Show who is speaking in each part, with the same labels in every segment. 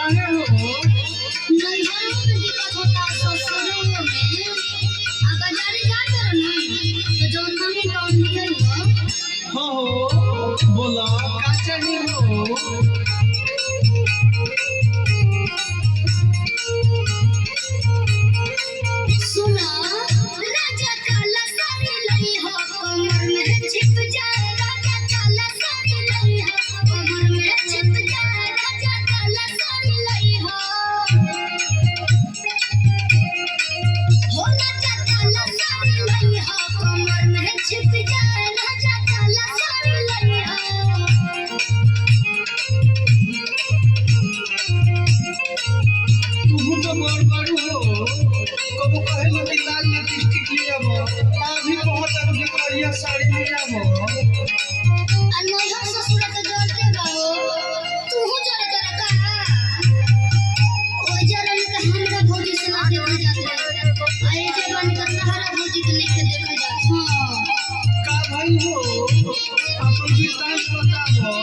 Speaker 1: काहे हो
Speaker 2: नैहर में दिक्कत होता ससुरों में आ बाजारे जाते रहो तो जौन मांगे तौन दिए
Speaker 1: हो बोला का चाहिए हो
Speaker 2: सुना राजा काला साड़ी लई हो कमर में छिप जाए राजा काला साड़ी लई हो कमर में छिप जाए राजा काला साड़ी लई हो राजा काला साड़ी लई हो कमर में छिप जाए राजा काला साड़ी लई हो
Speaker 1: तू तो बड़ हो कबो कहे लो कि लाल लिपस्टिक ले आवो अभी बहुत अभी करिया साड़ी ले आवो
Speaker 2: नैहर ससुर के जोड़ते रहो तू जोड़े तोरा का ओइ जरन के हमरा भौजी से ना देखल जात आए जरन के तहरा भौजी के लेके देखल जात हां
Speaker 1: का भाई हो अपन विस्तार बताओ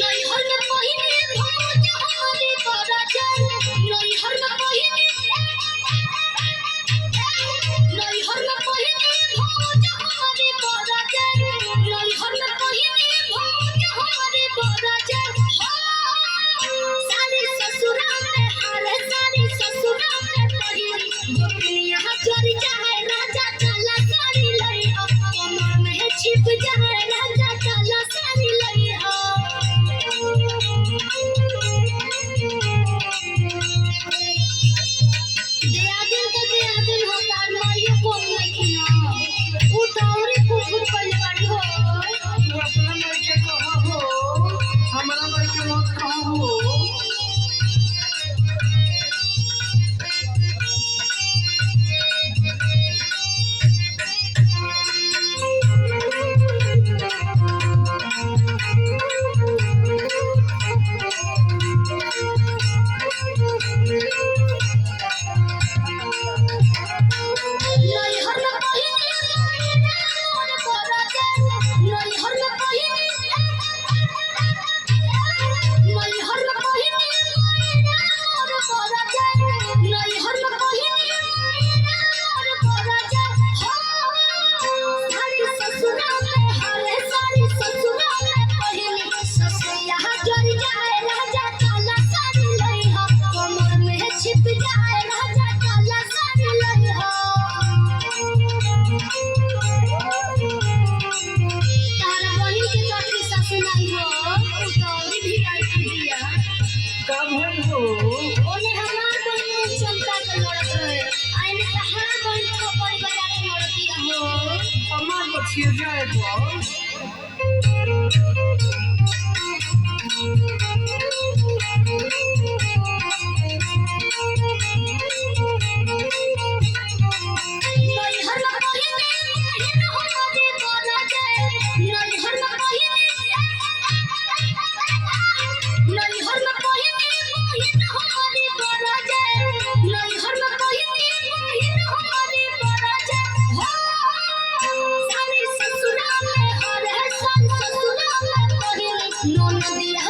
Speaker 2: नैहर में पहिने भौज हमारी बराजन नैहर में पहिने भौज हमारी बराजन नैहर में पहिने भौज हमारी बराजन सारी ससुरा में हारे सारी ससुरा में पहिनी दुनिया चोरी जाए राजा काला साड़ी लई हो कमर में छिप जाए राजा काला साड़ी लई हो दियादिन तो दियादिन होता नई कोन लखिना उ तौरी कुकुर पहले बाड़ी हो
Speaker 1: तू अपना माई के कहा हो हमरा माई के मत कहा हो
Speaker 2: नैहर में पहिने मोर बराजन नैहर में पहिने मोर बराजन नैहर में पहिने मोर बराजन सारी ससुरा में हारे सारी ससुरा में पहिने ससुया जरी जाए राजा काला साड़ी लई हो कमर में छिप जाए राजा काला साड़ी लई हो तारा बहिन के चटनी सासु नहीं हो उ तो भी आई दिया
Speaker 1: का भाई हो
Speaker 2: ओने हमार बहिन चमचा के लड़त रहे आइने तहार बहिन खोपड़ी बजा के लड़तिया हो
Speaker 1: हमार बचिए जाए तो
Speaker 2: नैहर में पहिने बहिन हमारी बराजन नैहर में पहिने बहिन हमारी बराजन नैहर में पहिने बहिन हमारी बराजन सारी ससुरा में हर साल ससुरा में पहिने ननदिया